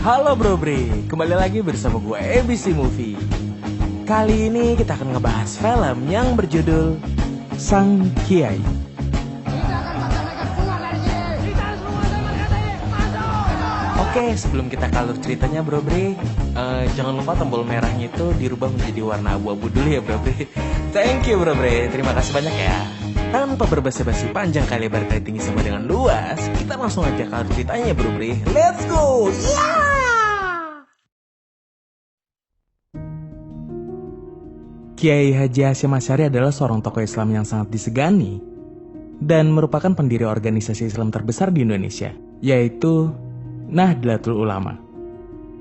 Halo Bro Bre, kembali lagi bersama gue ABC Movie. Kali ini kita akan ngebahas film yang berjudul Sang Kiai. Oke, sebelum kita ke alur ceritanya Bro Bre, jangan lupa tombol merahnya itu dirubah menjadi warna abu-abu dulu ya Bro Bre. Thank you Bro Bre, terima kasih banyak ya. Tanpa berbasa-basi panjang kali lebar kali tinggi sama dengan luas, kita langsung aja ke alur ceritanya Bro Bre. Let's go! Kiai Haji Hasyim Asy'ari adalah seorang tokoh Islam yang sangat disegani dan merupakan pendiri organisasi Islam terbesar di Indonesia, yaitu Nahdlatul Ulama.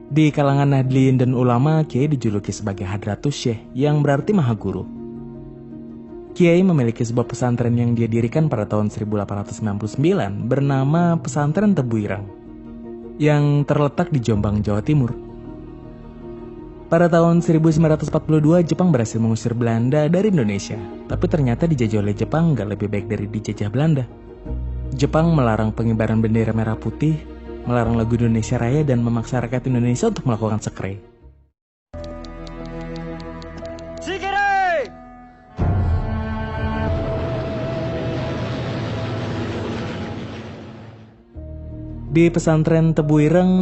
Di kalangan Nahdliyin dan ulama, Kiai dijuluki sebagai Hadratus Syekh yang berarti Maha Guru. Kiai memiliki sebuah pesantren yang dia dirikan pada tahun 1899 bernama Pesantren Tebu Ireng yang terletak di Jombang, Jawa Timur. Pada tahun 1942, Jepang berhasil mengusir Belanda dari Indonesia, tapi ternyata dijajah oleh Jepang gak lebih baik dari dijajah Belanda. Jepang melarang pengibaran bendera merah putih, melarang lagu Indonesia Raya, dan memaksa rakyat Indonesia untuk melakukan sekre. Di pesantren Tebu Ireng,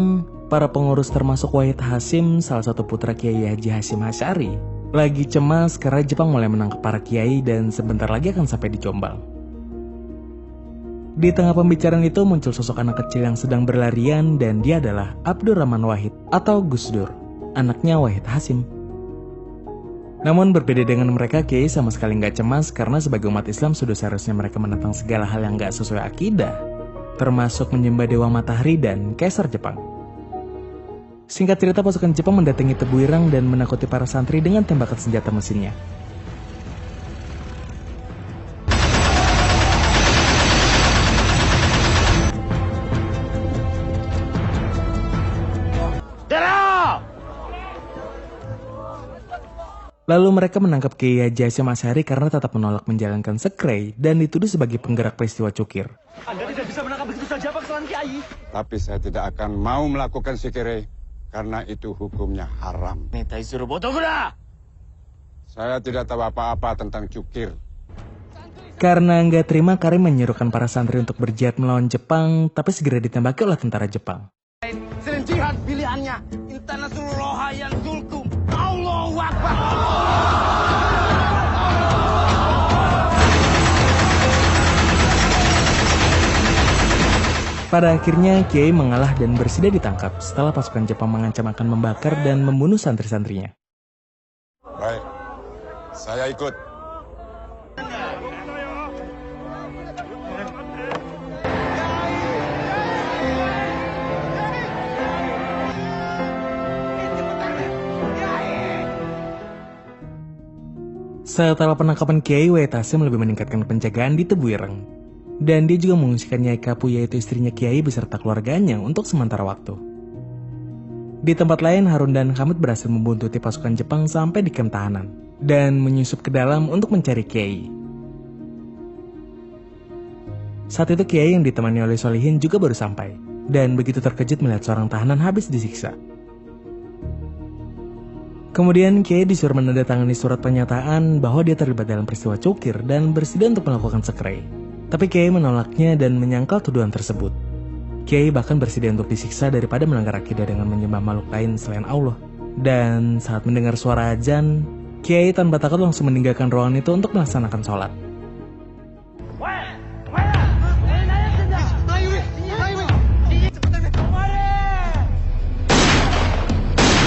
para pengurus termasuk Wahid Hasyim, salah satu putra Kiai Haji Hasyim Asy'ari, lagi cemas karena Jepang mulai menangkap para kiai dan sebentar lagi akan sampai di Jombang. Di tengah pembicaraan itu muncul sosok anak kecil yang sedang berlarian dan dia adalah Abdurrahman Wahid atau Gus Dur, anaknya Wahid Hasyim. Namun berbeda dengan mereka, Kiai sama sekali nggak cemas karena sebagai umat Islam sudah seharusnya mereka menentang segala hal yang nggak sesuai akidah, termasuk menyembah Dewa Matahari dan Kaisar Jepang. Singkat cerita, pasukan Jepang mendatangi Tebu Ireng dan menakuti para santri dengan tembakan senjata mesinnya. Lalu mereka menangkap Kiai Haji Hasyim Asy'ari karena tetap menolak menjalankan sekre dan dituduh sebagai penggerak peristiwa cukir. Anda tidak bisa menangkap begitu saja Pak kesalahan Kiai. Tapi saya tidak akan mau melakukan sekre karena itu hukumnya haram. Saya tidak tahu apa-apa tentang cukir. Karena nggak terima, Karim menyuruhkan para santri untuk berjihad melawan Jepang, tapi segera ditembaki oleh tentara Jepang. Selain jihad pilihannya, Internasional yang Zulkum. Allahu Akbar. Pada akhirnya Kiai mengalah dan bersedia ditangkap setelah pasukan Jepang mengancam akan membakar dan membunuh santri-santrinya. Baik, saya ikut. Setelah penangkapan Kiai, Wahid Hasyim lebih meningkatkan penjagaan di Tebu Ireng. Dan dia juga mengungsikan Nyai Kapu, yaitu istrinya Kiai beserta keluarganya untuk sementara waktu. Di tempat lain, Harun dan Hamid berhasil membuntuti pasukan Jepang sampai di kamp tahanan dan menyusup ke dalam untuk mencari Kiai. Saat itu Kiai yang ditemani oleh Solihin juga baru sampai dan begitu terkejut melihat seorang tahanan habis disiksa. Kemudian Kiai disuruh menandatangani surat pernyataan bahwa dia terlibat dalam peristiwa cukir dan bersedia untuk melakukan sekre. Tapi Kiai menolaknya dan menyangkal tuduhan tersebut. Kiai bahkan bersedia untuk disiksa daripada melanggar akidah dengan menyembah makhluk lain selain Allah. Dan saat mendengar suara azan, Kiai tanpa takut langsung meninggalkan ruangan itu untuk melaksanakan sholat.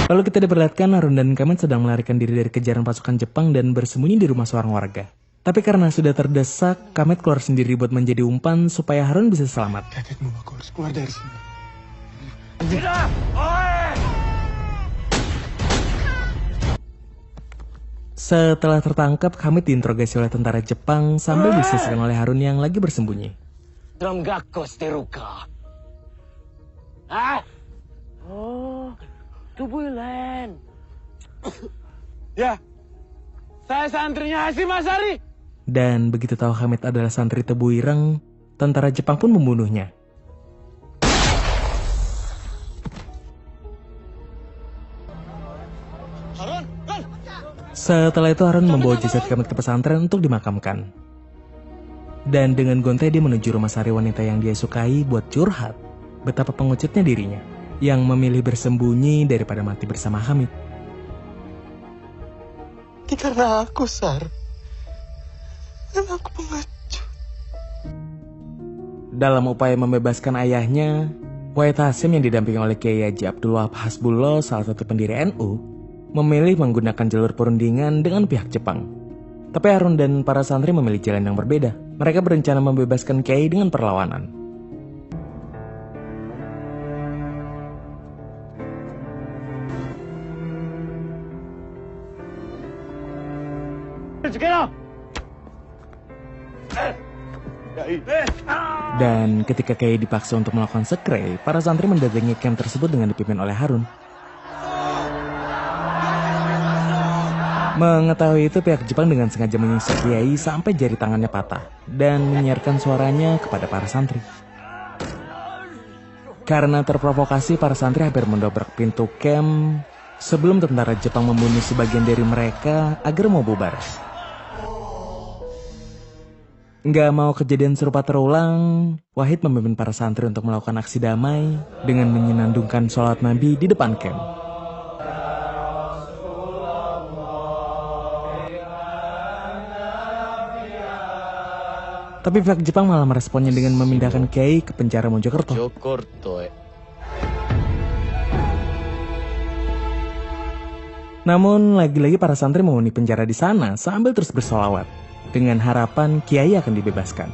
Lalu kita diperlihatkan Harun dan Kamit sedang melarikan diri dari kejaran pasukan Jepang dan bersembunyi di rumah seorang warga. Tapi karena sudah terdesak, Kamit keluar sendiri buat menjadi umpan supaya Harun bisa selamat. Kakekmu, aku harus keluar dari sini. Setelah tertangkap, Kamit diinterogasi oleh tentara Jepang sambil disisihkan oleh Harun yang lagi bersembunyi. Oh, Tubuilen. Ya, saya santrinya Hasyim Asy'ari. Dan begitu tahu Hamid adalah santri Tebu Ireng, tentara Jepang pun membunuhnya. Setelah itu Harun membawa jasad Kemet ke pesantren untuk dimakamkan. Dan dengan gontai dia menuju rumah sari wanita yang dia sukai buat curhat betapa pengecutnya dirinya yang memilih bersembunyi daripada mati bersama Hamid. Ini karena aku, Sar. Karena aku pengecut. Dalam upaya membebaskan ayahnya, Wahid Hasyim yang didampingi oleh Kiai Haji Abdul Wahab Hasbullah, salah satu pendiri NU, memilih menggunakan jalur perundingan dengan pihak Jepang. Tapi Harun dan para santri memilih jalan yang berbeda. Mereka berencana membebaskan Kiai dengan perlawanan. Dan ketika Kiai dipaksa untuk melakukan sekre, para santri mendatangi camp tersebut dengan dipimpin oleh Harun. Mengetahui itu, pihak Jepang dengan sengaja menyiksa Kiai sampai jari tangannya patah dan menyiarkan suaranya kepada para santri. Karena terprovokasi, para santri hampir mendobrak pintu camp sebelum tentara Jepang membunuh sebagian dari mereka agar mau bubar. Nggak mau kejadian serupa terulang, Wahid memimpin para santri untuk melakukan aksi damai dengan menyenandungkan sholat Nabi di depan camp. Tapi pihak Jepang malah meresponnya dengan memindahkan Kiai ke penjara Mojokerto. Namun lagi-lagi para santri menghuni penjara di sana sambil terus bersolawat dengan harapan Kiai akan dibebaskan.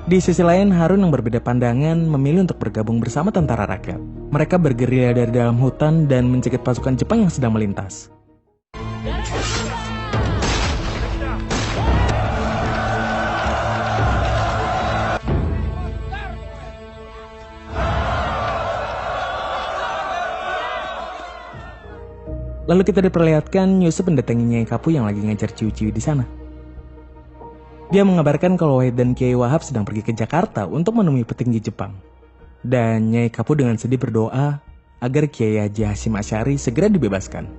Di sisi lain, Harun yang berbeda pandangan memilih untuk bergabung bersama tentara rakyat. Mereka bergerilya dari dalam hutan dan mencegat pasukan Jepang yang sedang melintas. Lalu kita diperlihatkan Yusuf mendatangi Nyai Kapu yang lagi ngajar ciwi-ciwi di sana. Dia mengabarkan kalau Wahid dan Kiai Wahab sedang pergi ke Jakarta untuk menemui petinggi Jepang. Dan Nyai Kapu dengan sedih berdoa agar Kiai Haji Hasyim Asy'ari segera dibebaskan.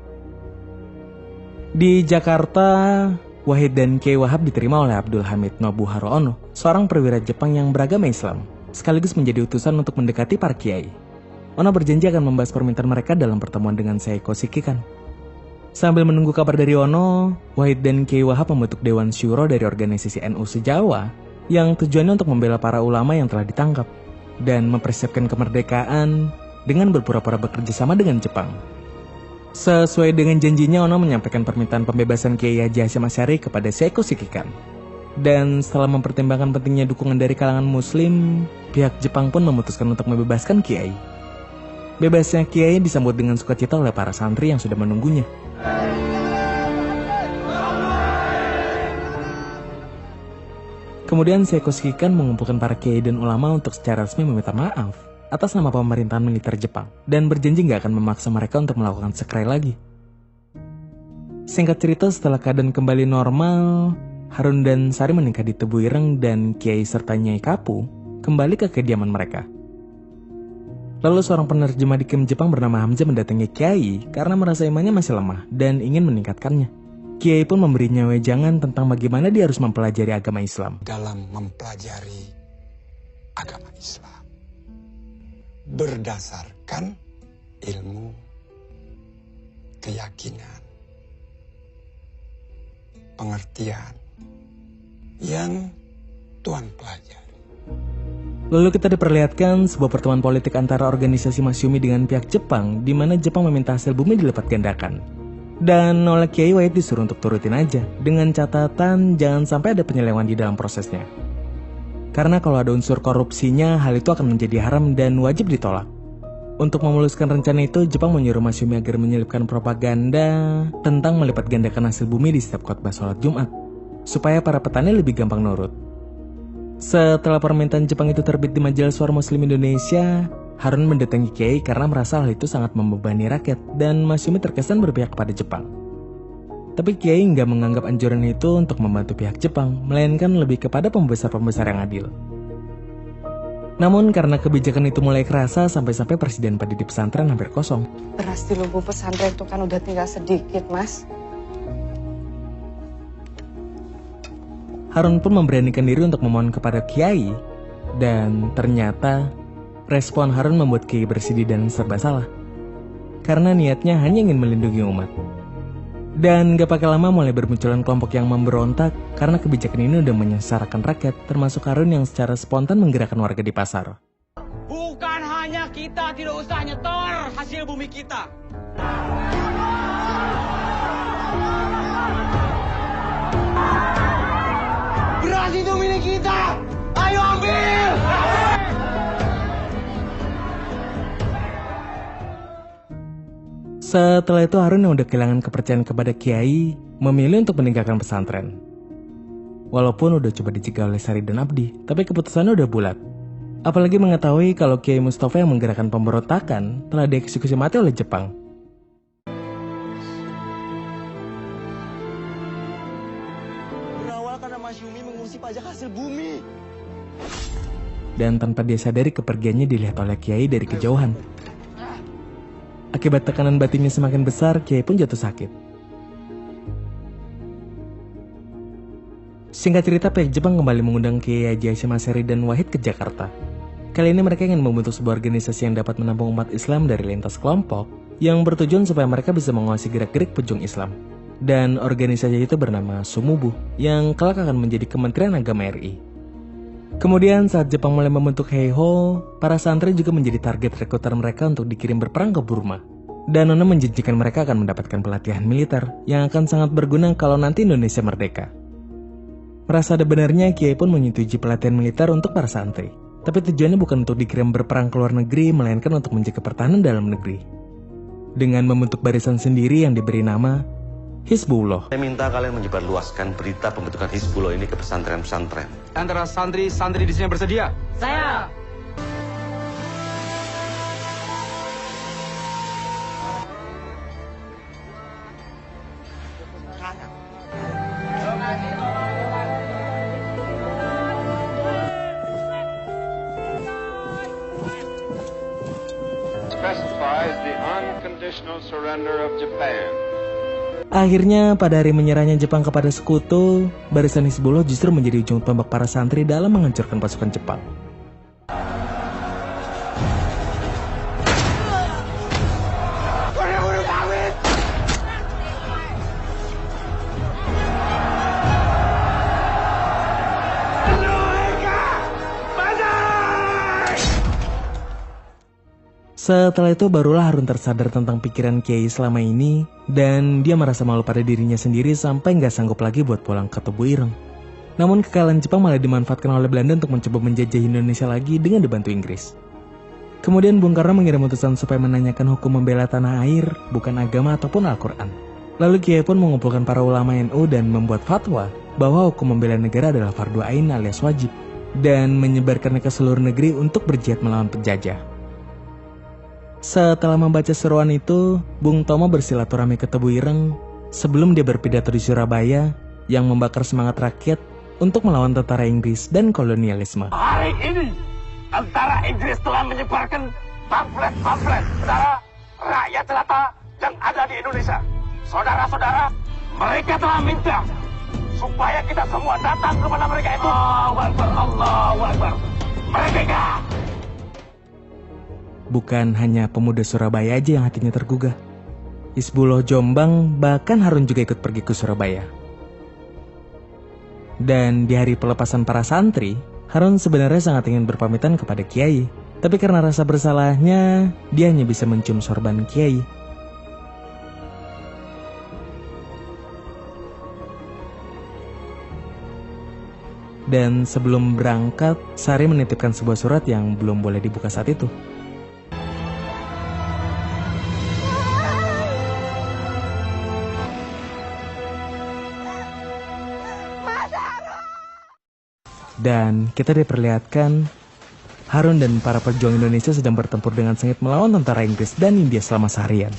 Di Jakarta, Wahid dan Kiai Wahab diterima oleh Abdul Hamid Nobuharu Ono, seorang perwira Jepang yang beragama Islam, sekaligus menjadi utusan untuk mendekati para kiai. Ono berjanji akan membahas permintaan mereka dalam pertemuan dengan Seiko Shikikan. Sambil menunggu kabar dari Ono, Wahid dan Kiai Wahab membentuk Dewan Syuro dari organisasi NU se-Jawa yang tujuannya untuk membela para ulama yang telah ditangkap dan mempersiapkan kemerdekaan dengan berpura-pura bekerja sama dengan Jepang. Sesuai dengan janjinya, Ono menyampaikan permintaan pembebasan Kiai Haji Hasyim Asy'ari kepada Seiko Shikikan. Dan setelah mempertimbangkan pentingnya dukungan dari kalangan Muslim, pihak Jepang pun memutuskan untuk membebaskan Kiai. Bebasnya Kiai disambut dengan sukacita oleh para santri yang sudah menunggunya. Kemudian Seiko Shikikan mengumpulkan para kiai dan ulama untuk secara resmi meminta maaf atas nama pemerintahan militer Jepang dan berjanji nggak akan memaksa mereka untuk melakukan sekre lagi. Singkat cerita, setelah keadaan kembali normal, Harun dan Sari menikah di Tebu Ireng dan Kiai serta Nyai Kapu kembali ke kediaman mereka. Lalu seorang penerjemah di camp Jepang bernama Hamzah mendatangi Kiai karena merasa imannya masih lemah dan ingin meningkatkannya. Kiai pun memberinya wejangan tentang bagaimana dia harus mempelajari agama Islam. Dalam mempelajari agama Islam berdasarkan ilmu, keyakinan, pengertian yang Tuhan pelajari. Lalu kita diperlihatkan sebuah pertemuan politik antara organisasi Masyumi dengan pihak Jepang, di mana Jepang meminta hasil bumi dilipat gandakan. Dan oleh Kiai Wahid disuruh untuk turutin aja, dengan catatan jangan sampai ada penyelewengan di dalam prosesnya. Karena kalau ada unsur korupsinya, hal itu akan menjadi haram dan wajib ditolak. Untuk memuluskan rencana itu, Jepang menyuruh Masyumi agar menyelipkan propaganda tentang melipat gandakan hasil bumi di setiap khotbah sholat Jumat, supaya para petani lebih gampang nurut. Setelah permintaan Jepang itu terbit di Majalah Suara Muslim Indonesia, Harun mendatangi Kiai karena merasa hal itu sangat membebani rakyat dan Masyumi terkesan berpihak kepada Jepang. Tapi Kiai nggak menganggap anjuran itu untuk membantu pihak Jepang, melainkan lebih kepada pembesar-pembesar yang adil. Namun karena kebijakan itu mulai kerasa, sampai-sampai persediaan padi di pesantren hampir kosong. Beras di lubuk pesantren itu kan udah tinggal sedikit, Mas. Harun pun memberanikan diri untuk memohon kepada Kiai, dan ternyata respon Harun membuat Kiai bersedih dan serba salah. Karena niatnya hanya ingin melindungi umat. Dan gak pakai lama mulai bermunculan kelompok yang memberontak karena kebijakan ini udah menyengsarakan rakyat, termasuk Harun yang secara spontan menggerakkan warga di pasar. Bukan hanya kita tidak usah nyetor hasil bumi kita. Beras itu milik kita. Ayo ambil. Setelah itu Harun yang udah kehilangan kepercayaan kepada Kiai memilih untuk meninggalkan pesantren. Walaupun udah coba dicegah oleh Sari dan Abdi, tapi keputusannya udah bulat. Apalagi mengetahui kalau Kiai Mustafa yang menggerakkan pemberontakan telah dieksekusi mati oleh Jepang. Berawal karena Mas Yumi mengurusi pajak hasil bumi. Dan tanpa dia sadari kepergiannya dilihat oleh Kiai dari kejauhan. Akibat tekanan batinnya semakin besar, Kiai pun jatuh sakit. Singkat cerita, pihak Jepang kembali mengundang Kiai Haji Hasyim Asy'ari dan Wahid ke Jakarta. Kali ini mereka ingin membentuk sebuah organisasi yang dapat menampung umat Islam dari lintas kelompok, yang bertujuan supaya mereka bisa menguasai gerak-gerik pejuang Islam. Dan organisasi itu bernama Sumubu, yang kelak akan menjadi Kementerian Agama RI. Kemudian saat Jepang mulai membentuk Heiho, para santri juga menjadi target rekrutan mereka untuk dikirim berperang ke Burma. Dan Nona menjanjikan mereka akan mendapatkan pelatihan militer yang akan sangat berguna kalau nanti Indonesia merdeka. Merasa ada benarnya, Kiai pun menyetujui pelatihan militer untuk para santri. Tapi tujuannya bukan untuk dikirim berperang ke luar negeri, melainkan untuk menjaga pertahanan dalam negeri. Dengan membentuk barisan sendiri yang diberi nama Hizbullah. Saya minta kalian menyebarluaskan berita pembentukan Hizbullah ini ke pesantren-pesantren. Antara santri-santri di sini bersedia? Saya. Specifies the unconditional surrender of Japan. Akhirnya, pada hari menyerahnya Jepang kepada sekutu, barisan Hizbullah justru menjadi ujung tombak para santri dalam menghancurkan pasukan Jepang. Setelah itu barulah Harun tersadar tentang pikiran Kiai selama ini, dan dia merasa malu pada dirinya sendiri sampai nggak sanggup lagi buat pulang ke Tebu Ireng. Namun kekalahan Jepang malah dimanfaatkan oleh Belanda untuk mencoba menjajah Indonesia lagi dengan dibantu Inggris. Kemudian Bung Karno mengirim utusan supaya menanyakan hukum membela tanah air, bukan agama ataupun Al-Quran. Lalu Kiai pun mengumpulkan para ulama NU dan membuat fatwa bahwa hukum membela negara adalah fardu ain alias wajib, dan menyebarkannya ke seluruh negeri untuk berjihad melawan penjajah. Setelah membaca seruan itu, Bung Tomo bersilaturahmi ke Tebu Ireng sebelum dia berpidato di Surabaya yang membakar semangat rakyat untuk melawan tentara Inggris dan kolonialisme. Hari ini, tentara Inggris telah menyebarkan pamflet-pamflet kepada rakyat jelata yang ada di Indonesia. Saudara-saudara, mereka telah minta supaya kita semua datang kepada mereka itu. Allahu Akbar, Allahu Akbar. Merdeka! Bukan hanya pemuda Surabaya aja yang hatinya tergugah. Hizbullah Jombang, bahkan Harun juga ikut pergi ke Surabaya. Dan di hari pelepasan para santri, Harun sebenarnya sangat ingin berpamitan kepada Kiai. Tapi karena rasa bersalahnya, dia hanya bisa mencium sorban Kiai. Dan sebelum berangkat, Sari menitipkan sebuah surat yang belum boleh dibuka saat itu. Dan kita diperlihatkan Harun dan para pejuang Indonesia sedang bertempur dengan sengit melawan tentara Inggris dan India selama seharian.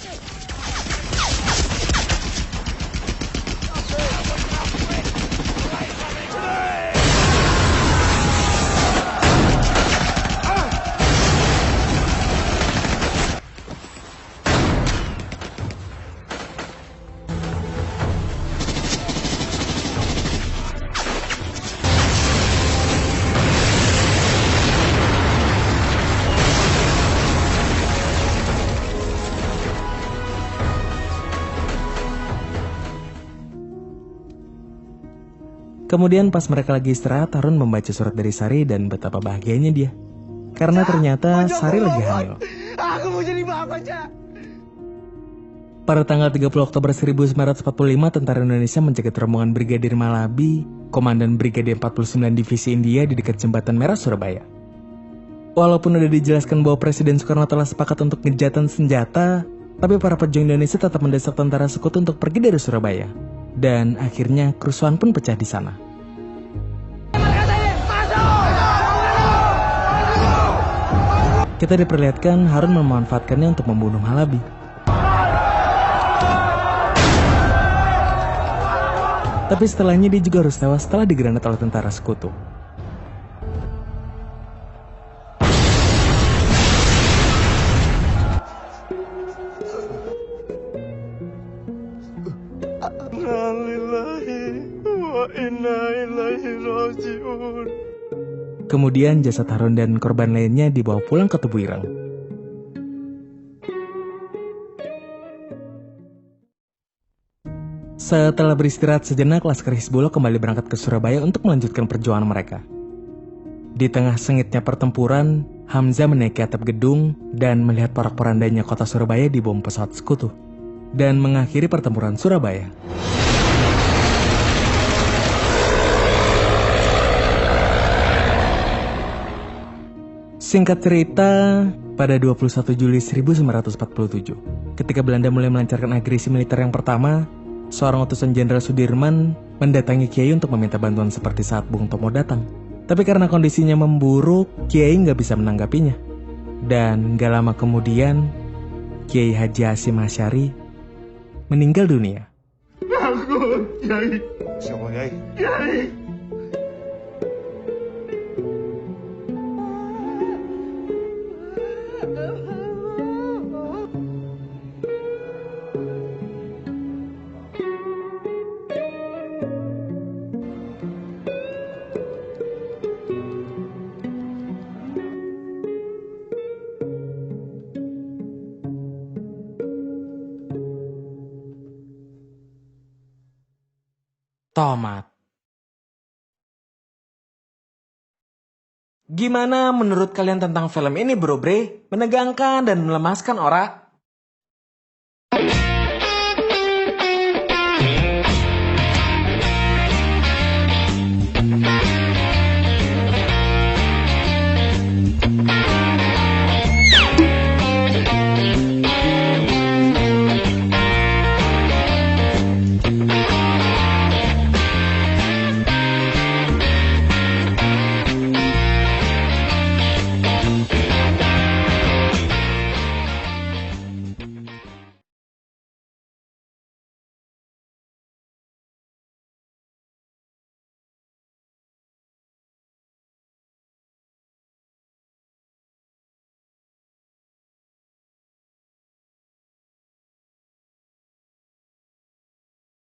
Kemudian pas mereka lagi istirahat, Harun membaca surat dari Sari dan betapa bahagianya dia. Karena ternyata Sari lagi hamil. Aku mau jadi bapak, Cak. Pada tanggal 30 Oktober 1945, tentara Indonesia mencegat rombongan Brigadir Malabi, Komandan Brigadir 49 Divisi India di dekat Jembatan Merah, Surabaya. Walaupun udah dijelaskan bahwa Presiden Soekarno telah sepakat untuk ngejatan senjata, tapi para pejuang Indonesia tetap mendesak tentara Sekutu untuk pergi dari Surabaya. Dan akhirnya kerusuhan pun pecah di sana. Kita diperlihatkan Harun memanfaatkannya untuk membunuh Malabi. Tapi setelahnya dia juga harus tewas setelah digranat oleh tentara Sekutu. Kemudian jasad Harun dan korban lainnya dibawa pulang ke Tubuh Ireng. Setelah beristirahat sejenak, Laskar Hizbullah kembali berangkat ke Surabaya untuk melanjutkan perjuangan mereka. Di tengah sengitnya pertempuran, Hamzah menaiki atap gedung dan melihat porak-porandanya kota Surabaya dibom pesawat Sekutu, dan mengakhiri pertempuran Surabaya. Singkat cerita, pada 21 Juli 1947, ketika Belanda mulai melancarkan agresi militer yang pertama, seorang utusan Jenderal Sudirman mendatangi Kiai untuk meminta bantuan seperti saat Bung Tomo datang. Tapi karena kondisinya memburuk, Kiai nggak bisa menanggapinya. Dan gak lama kemudian, Kiai Haji Hasyim Asy'ari meninggal dunia. Kiai. Siapa, Kiai? Kiai. Tomat. Gimana menurut kalian tentang film ini, Bro Bre? Menegangkan dan melemaskan, ora?